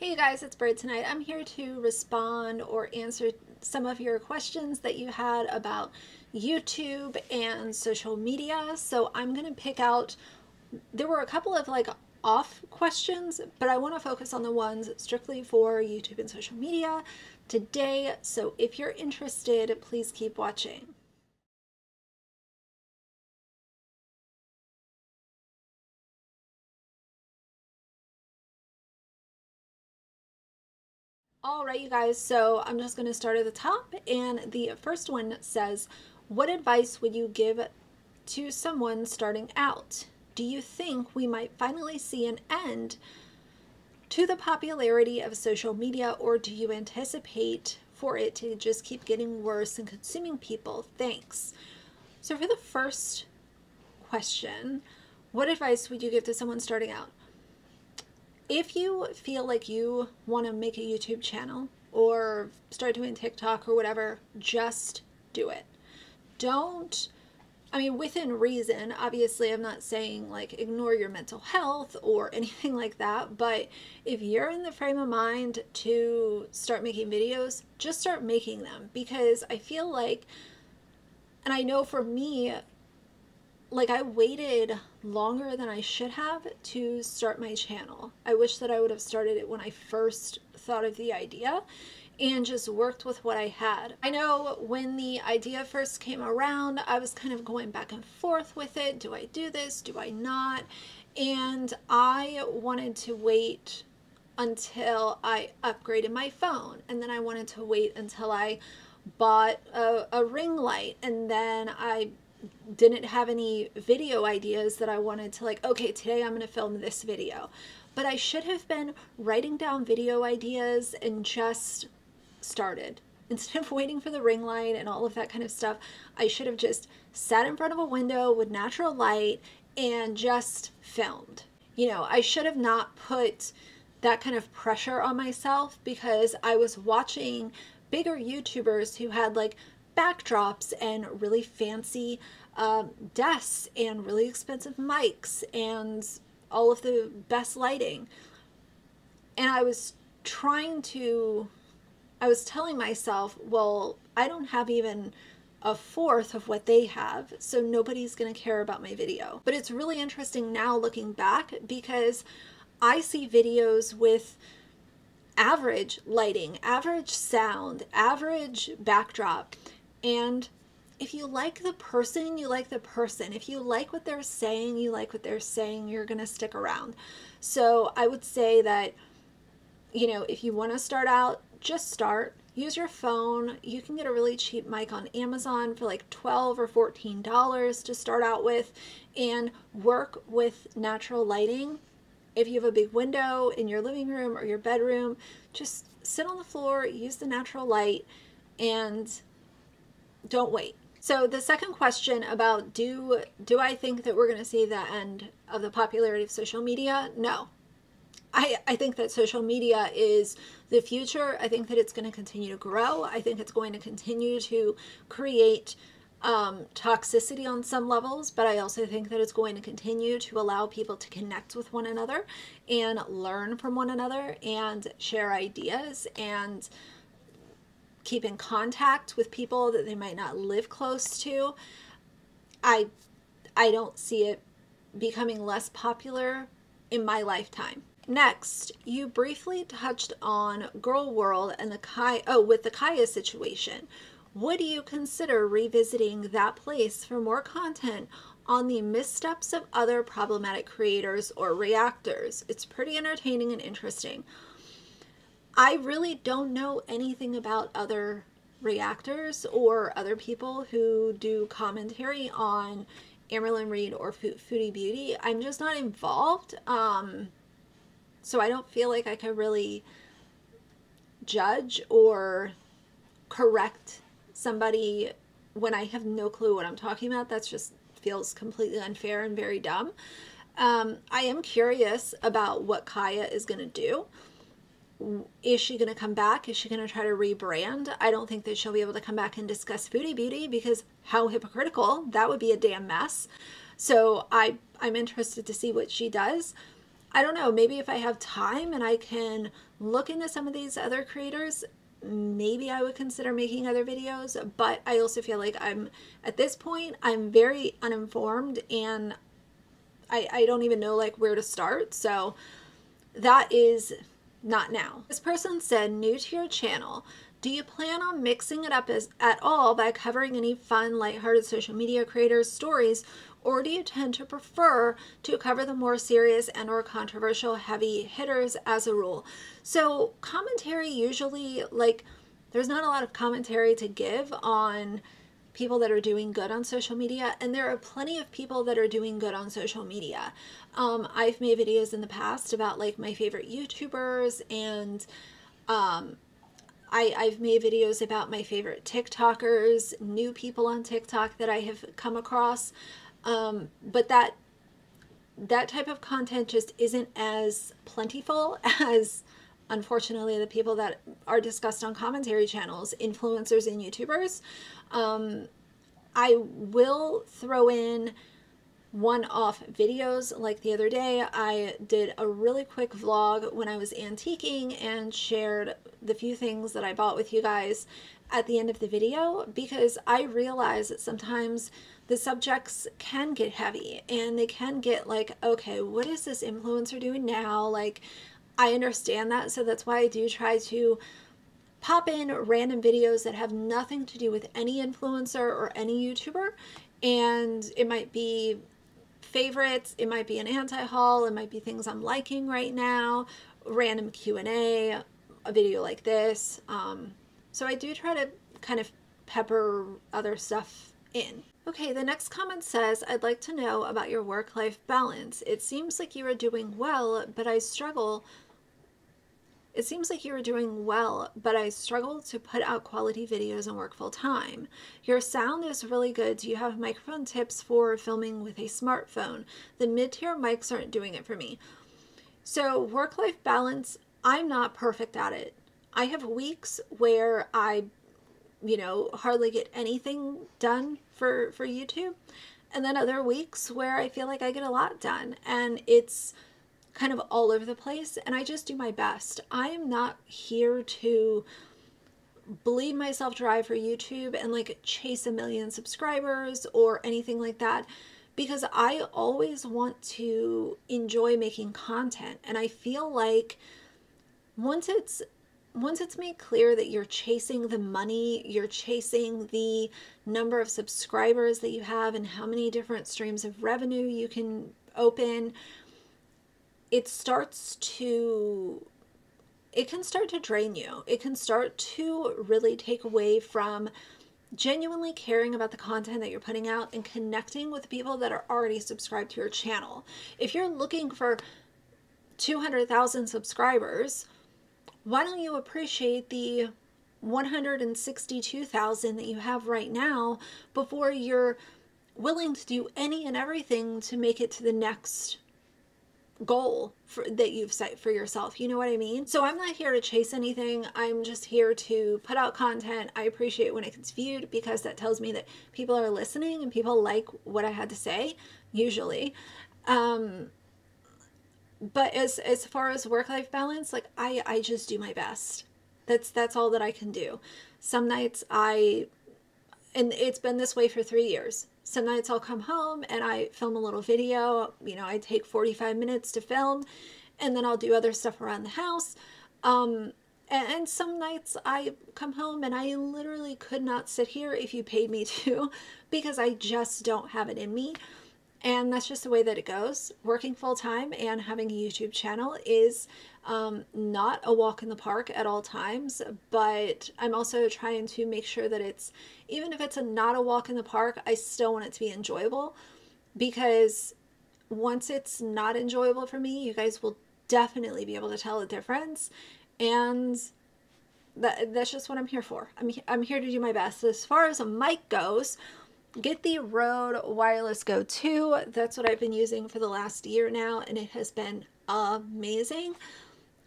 Hey you guys, it's Britt tonight. I'm here to respond or answer some of your questions that you had about YouTube and social media. So I'm going to pick out, there were a couple of off questions, but I want to focus on the ones strictly for YouTube and social media today. So if you're interested, please keep watching. All right, you guys, so I'm just going to start at the top. And the first one says, what advice would you give to someone starting out? Do you think we might finally see an end to the popularity of social media, or do you anticipate for it to just keep getting worse and consuming people? Thanks. So for the first question, what advice would you give to someone starting out? If you feel like you want to make a YouTube channel or start doing TikTok or whatever, just do it. Don't, I mean, within reason, obviously I'm not saying like ignore your mental health or anything like that, but if you're in the frame of mind to start making videos, just start making them, because I feel like, and I know for me, like I waited longer than I should have to start my channel. I wish that I would have started it when I first thought of the idea and just worked with what I had. I know when the idea first came around, I was kind of going back and forth with it. Do I do this? Do I not? And I wanted to wait until I upgraded my phone. And then I wanted to wait until I bought a ring light. And then I didn't have any video ideas that I wanted to okay, today I'm going to film this video. But I should have been writing down video ideas and just started. Instead of waiting for the ring light and all of that kind of stuff, I should have just sat in front of a window with natural light and just filmed. You know, I should have not put that kind of pressure on myself, because I was watching bigger YouTubers who had backdrops and really fancy desks and really expensive mics and all of the best lighting. And I was telling myself, well, I don't have even a fourth of what they have, so nobody's going to care about my video. But it's really interesting now looking back, because I see videos with average lighting, average sound, average backdrop, and if you like the person, you like the person. If you like what they're saying, you like what they're saying, you're gonna stick around. So I would say that, you know, if you want to start out, just start. Use your phone. You can get a really cheap mic on Amazon for like $12 or $14 to start out with, and work with natural lighting. If you have a big window in your living room or your bedroom, just sit on the floor, use the natural light, and don't wait. So the second question about do I think that we're going to see the end of the popularity of social media? No. I think that social media is the future. I think that it's going to continue to grow. I think it's going to continue to create toxicity on some levels, but I also think that it's going to continue to allow people to connect with one another and learn from one another and share ideas and keep in contact with people that they might not live close to. I don't see it becoming less popular in my lifetime. Next, you briefly touched on Girl World and with the Kaya situation. Would you consider revisiting that place for more content on the missteps of other problematic creators or reactors? It's pretty entertaining and interesting. I really don't know anything about other reactors or other people who do commentary on Amberlynn Reid or Foodie Beauty. I'm just not involved. So I don't feel like I could really judge or correct somebody when I have no clue what I'm talking about. That just feels completely unfair and very dumb. I am curious about what Kaya is going to do. Is she going to come back? Is she going to try to rebrand? I don't think that she'll be able to come back and discuss Foodie Beauty, because how hypocritical. That would be a damn mess. So I'm interested to see what she does. I don't know, maybe if I have time and I can look into some of these other creators, maybe I would consider making other videos. But I also feel like at this point, I'm very uninformed, and I don't even know like where to start. So that is not now. This person said, new to your channel, do you plan on mixing it up at all by covering any fun, lighthearted social media creators' stories, or do you tend to prefer to cover the more serious and or controversial heavy hitters as a rule? So commentary usually, like, there's not a lot of commentary to give on people that are doing good on social media, and there are plenty of people that are doing good on social media. I've made videos in the past about like my favorite YouTubers, and I've made videos about my favorite TikTokers, new people on TikTok that I have come across, but that type of content just isn't as plentiful as, unfortunately, the people that are discussed on commentary channels, influencers and YouTubers. I will throw in one-off videos. Like the other day, I did a really quick vlog when I was antiquing and shared the few things that I bought with you guys at the end of the video, because I realize that sometimes the subjects can get heavy and they can get like, okay, what is this influencer doing now? Like, I understand that. So that's why I do try to pop in random videos that have nothing to do with any influencer or any YouTuber. And it might be favorites, it might be an anti-haul, it might be things I'm liking right now, random Q&A, a video like this. So I do try to kind of pepper other stuff in. Okay, the next comment says, I'd like to know about your work-life balance. It seems like you are doing well, but I struggle to put out quality videos and work full time. Your sound is really good. Do you have microphone tips for filming with a smartphone? The mid-tier mics aren't doing it for me. So work-life balance, I'm not perfect at it. I have weeks where I, hardly get anything done for YouTube. And then other weeks where I feel like I get a lot done. And it's kind of all over the place, and I just do my best. I am not here to bleed myself dry for YouTube and like chase 1 million subscribers or anything like that, because I always want to enjoy making content. And I feel like once it's made clear that you're chasing the money, you're chasing the number of subscribers that you have and how many different streams of revenue you can open, it can start to drain you. It can start to really take away from genuinely caring about the content that you're putting out and connecting with people that are already subscribed to your channel. If you're looking for 200,000 subscribers, why don't you appreciate the 162,000 that you have right now before you're willing to do any and everything to make it to the next goal that you've set for yourself? You know what I mean? So I'm not here to chase anything. I'm just here to put out content. I appreciate when it gets viewed, because that tells me that people are listening and people like what I had to say, usually. But as far as work-life balance, like I just do my best. That's all that I can do. Some nights and it's been this way for 3 years. Some nights I'll come home and I film a little video. I take 45 minutes to film, and then I'll do other stuff around the house. And some nights I come home and I literally could not sit here if you paid me to, because I just don't have it in me. And that's just the way that it goes. Working full time and having a YouTube channel is not a walk in the park at all times, but I'm also trying to make sure that it's, even if it's not a walk in the park, I still want it to be enjoyable, because once it's not enjoyable for me, you guys will definitely be able to tell the difference. And that's just what I'm here for. I'm here to do my best. As far as a mic goes, get the Rode Wireless Go 2. That's what I've been using for the last year now, and it has been amazing.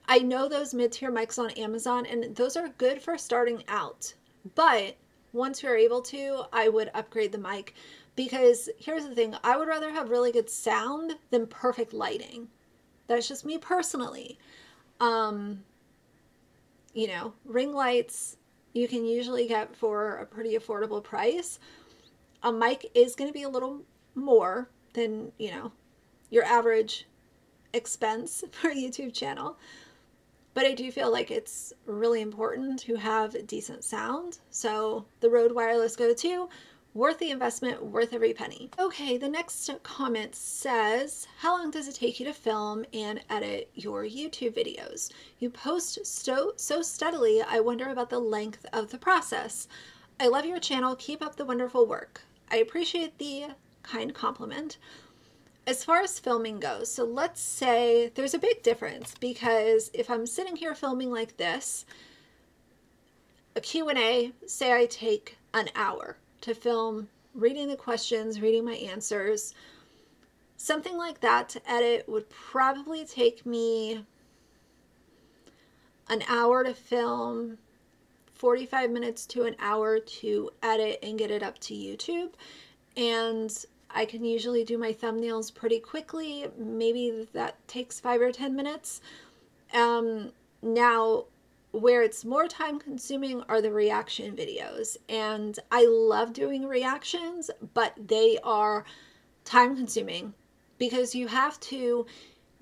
I know those mid-tier mics on Amazon, and those are good for starting out. But once you're able to, I would upgrade the mic, because here's the thing. I would rather have really good sound than perfect lighting. That's just me personally. You know, ring lights you can usually get for a pretty affordable price. A mic is going to be a little more than, you know, your average expense for a YouTube channel. But I do feel like it's really important to have decent sound. So the Rode Wireless Go 2, worth the investment, worth every penny. Okay, the next comment says, how long does it take you to film and edit your YouTube videos? You post so steadily, I wonder about the length of the process. I love your channel. Keep up the wonderful work. I appreciate the kind compliment. As far as filming goes, so let's say there's a big difference, because if I'm sitting here filming like this, a Q&A, say I take an hour to film, reading the questions, reading my answers, something like that to edit would probably take me an hour to film, 45 minutes to an hour to edit and get it up to YouTube. And I can usually do my thumbnails pretty quickly. Maybe that takes 5 or 10 minutes. Now, where it's more time consuming are the reaction videos. And I love doing reactions, but they are time consuming because you have to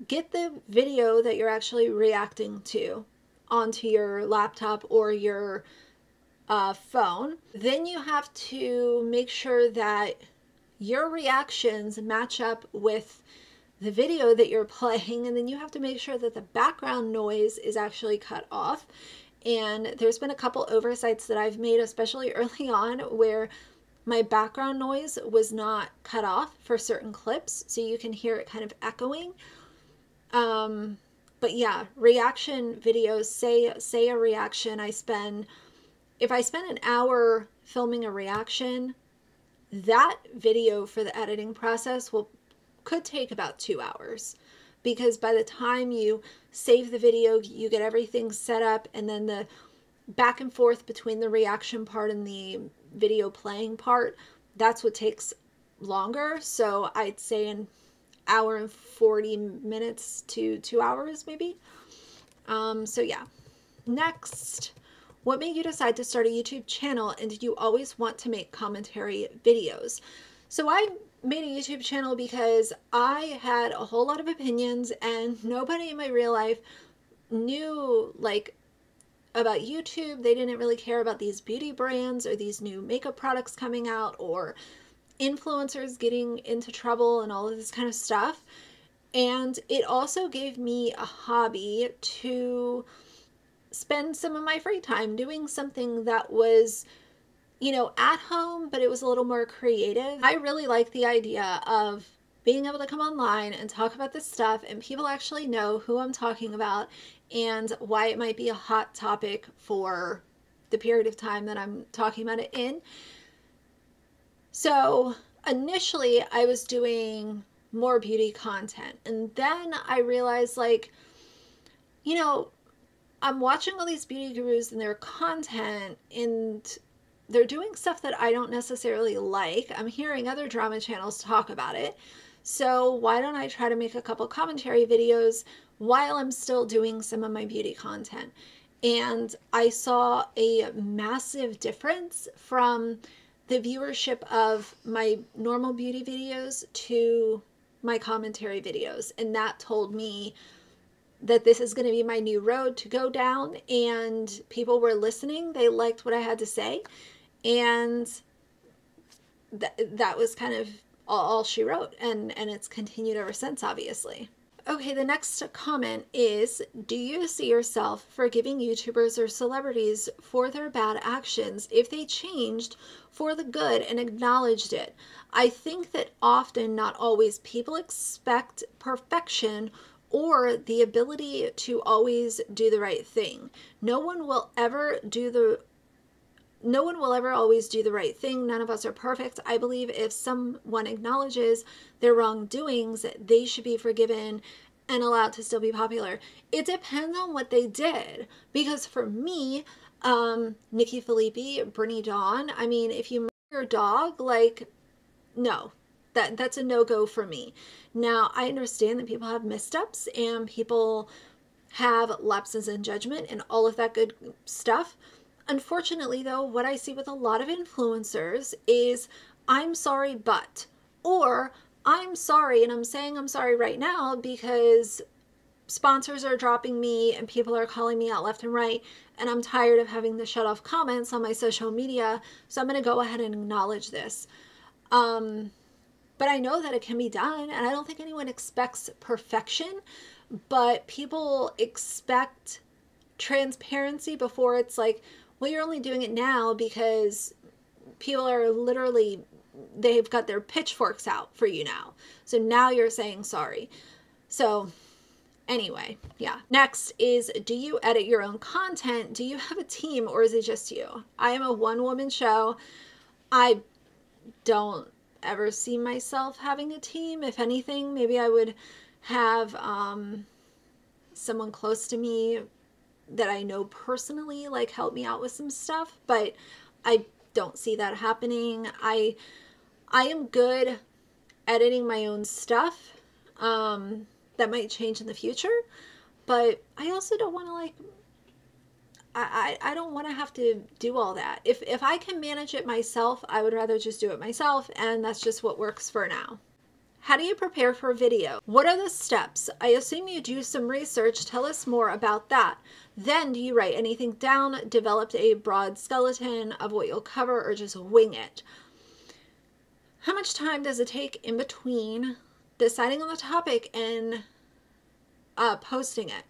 get the video that you're actually reacting to onto your laptop or your phone. Then you have to make sure that your reactions match up with the video that you're playing, and then you have to make sure that the background noise is actually cut off. And there's been a couple oversights that I've made, especially early on, where my background noise was not cut off for certain clips, so you can hear it kind of echoing. But yeah, reaction videos, say a reaction, if I spend an hour filming a reaction, that video for the editing process could take about 2 hours, because by the time you save the video, you get everything set up, and then the back and forth between the reaction part and the video playing part, that's what takes longer. So I'd say an hour and 40 minutes to 2 hours maybe. So yeah. Next, what made you decide to start a YouTube channel, and did you always want to make commentary videos? So I made a YouTube channel because I had a whole lot of opinions, and nobody in my real life knew like about YouTube. They didn't really care about these beauty brands or these new makeup products coming out or influencers getting into trouble and all of this kind of stuff. And it also gave me a hobby to spend some of my free time doing something that was, you know, at home, but it was a little more creative. I really like the idea of being able to come online and talk about this stuff and people actually know who I'm talking about and why it might be a hot topic for the period of time that I'm talking about it in. So initially I was doing more beauty content, and then I realized, like, you know, I'm watching all these beauty gurus and their content, and they're doing stuff that I don't necessarily like. I'm hearing other drama channels talk about it. So why don't I try to make a couple commentary videos while I'm still doing some of my beauty content? And I saw a massive difference from the viewership of my normal beauty videos to my commentary videos. And that told me that this is going to be my new road to go down, and people were listening. They liked what I had to say, and that was kind of all she wrote, and it's continued ever since, obviously. Okay, the next comment is, do you see yourself forgiving YouTubers or celebrities for their bad actions if they changed for the good and acknowledged it? I think that often, not always, people expect perfection or the ability to always do the right thing. No one will ever always do the right thing. None of us are perfect. I believe if someone acknowledges their wrongdoings, they should be forgiven and allowed to still be popular. It depends on what they did. Because for me, Nikki Philippi, Brittany Dawn, I mean, if you murder your dog, like, no, That's a no-go for me. Now, I understand that people have missteps and people have lapses in judgment and all of that good stuff. Unfortunately, though, what I see with a lot of influencers is I'm sorry, but, or I'm sorry, and I'm saying I'm sorry right now because sponsors are dropping me and people are calling me out left and right, and I'm tired of having to shut off comments on my social media, so I'm going to go ahead and acknowledge this. But I know that it can be done, and I don't think anyone expects perfection, but people expect transparency before it's like, well, you're only doing it now because people are literally, they've got their pitchforks out for you now. So now you're saying sorry. So anyway, yeah. Next is, do you edit your own content? Do you have a team or is it just you? I am a one-woman show. I don't ever see myself having a team. If anything, maybe I would have someone close to me that I know personally, like, help me out with some stuff, but I don't see that happening. I am good editing my own stuff. That might change in the future, but I also don't want to, like, I don't want to have to do all that. If I can manage it myself, I would rather just do it myself, and that's just what works for now. How do you prepare for a video? What are the steps? I assume you do some research. Tell us more about that. Then do you write anything down, develop a broad skeleton of what you'll cover, or just wing it? How much time does it take in between deciding on the topic and posting it?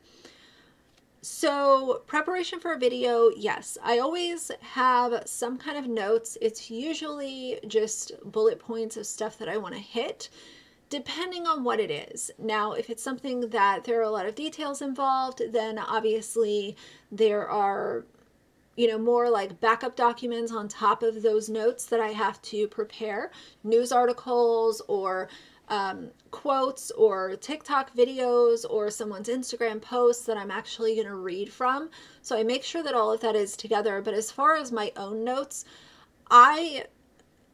So preparation for a video, yes, I always have some kind of notes. It's usually just bullet points of stuff that I want to hit, depending on what it is. Now, if it's something that there are a lot of details involved, then obviously there are, you know, more like backup documents on top of those notes that I have to prepare, news articles or quotes or TikTok videos or someone's Instagram posts that I'm actually going to read from. So I make sure that all of that is together. But as far as my own notes, I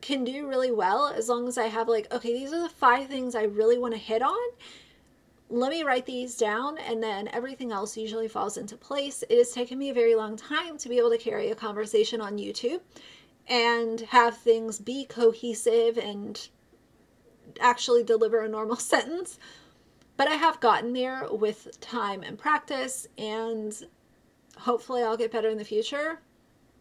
can do really well as long as I have, like, okay, these are the 5 things I really want to hit on. Let me write these down, and then everything else usually falls into place. It has taken me a very long time to be able to carry a conversation on YouTube and have things be cohesive and actually deliver a normal sentence. But I have gotten there with time and practice, and hopefully I'll get better in the future.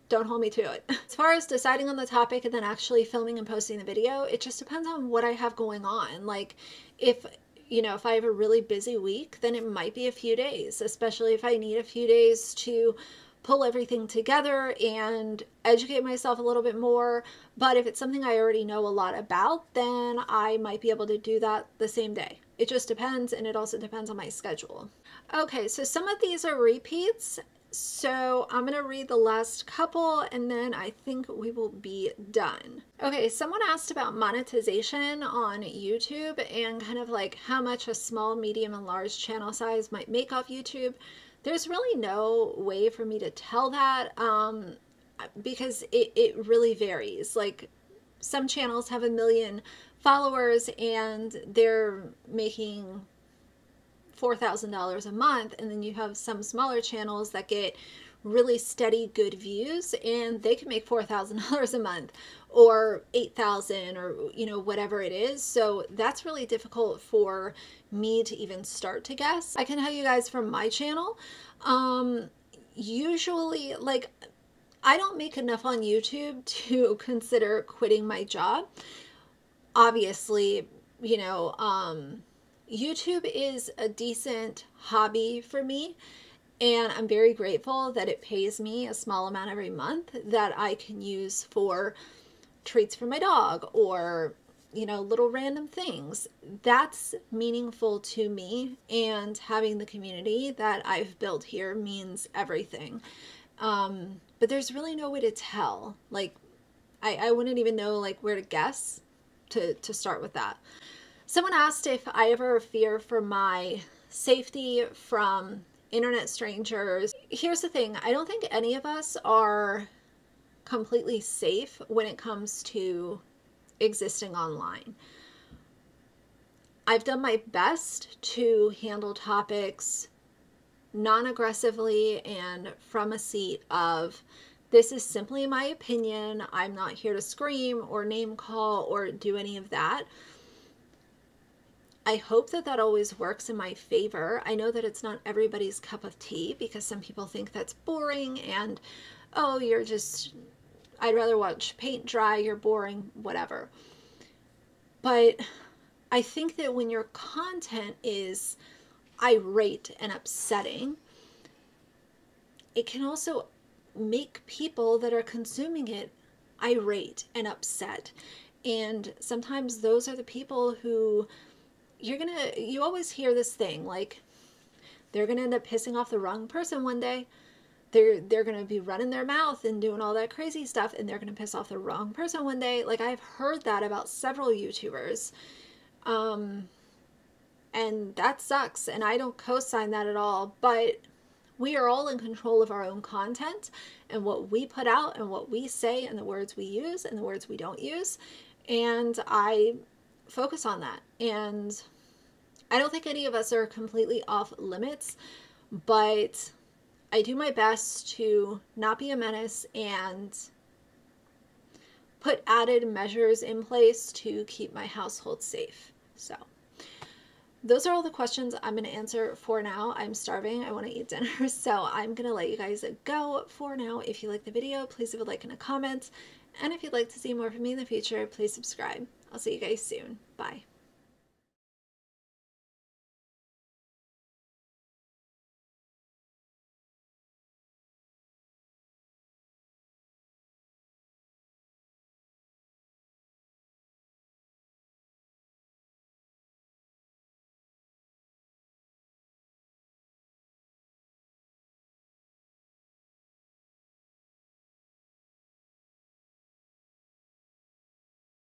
Don't hold me to it. As far as deciding on the topic and then actually filming and posting the video, it just depends on what I have going on. Like, if, you know, if I have a really busy week, then it might be a few days, especially if I need a few days to pull everything together and educate myself a little bit more. But if it's something I already know a lot about, then I might be able to do that the same day. It just depends, and it also depends on my schedule. Okay, so some of these are repeats. So I'm going to read the last couple and then I think we will be done. Okay, someone asked about monetization on YouTube and kind of like how much a small, medium, and large channel size might make off YouTube. There's really no way for me to tell that because it really varies. Like, some channels have 1 million followers and they're making $4,000 a month, and then you have some smaller channels that get really steady good views and they can make $4,000 a month or 8,000 or, you know, whatever it is. So that's really difficult for me to even start to guess. I can tell you guys from my channel, usually, like, I don't make enough on YouTube to consider quitting my job. Obviously, you know, YouTube is a decent hobby for me, and I'm very grateful that it pays me a small amount every month that I can use for treats for my dog or, you know, little random things. That's meaningful to me, and having the community that I've built here means everything. But there's really no way to tell. Like, I wouldn't even know, like, where to guess to start with that. Someone asked if I ever fear for my safety from internet strangers. Here's the thing. I don't think any of us are completely safe when it comes to existing online. I've done my best to handle topics non-aggressively and from a seat of, this is simply my opinion. I'm not here to scream or name call or do any of that. I hope that that always works in my favor. I know that it's not everybody's cup of tea because some people think that's boring and, oh, you're just, I'd rather watch paint dry, you're boring, whatever. But I think that when your content is irate and upsetting, it can also make people that are consuming it irate and upset. And sometimes those are the people who you always hear this thing, like, they're gonna end up pissing off the wrong person one day. They're gonna be running their mouth and doing all that crazy stuff, and they're gonna piss off the wrong person one day. Like, I've heard that about several YouTubers. And that sucks, and I don't co-sign that at all, but we are all in control of our own content and what we put out and what we say and the words we use and the words we don't use. And I focus on that. And I don't think any of us are completely off limits, but I do my best to not be a menace and put added measures in place to keep my household safe. So those are all the questions I'm going to answer for now. I'm starving. I want to eat dinner. So I'm going to let you guys go for now. If you like the video, please leave a like and a comment. And if you'd like to see more from me in the future, please subscribe. I'll see you guys soon. Bye.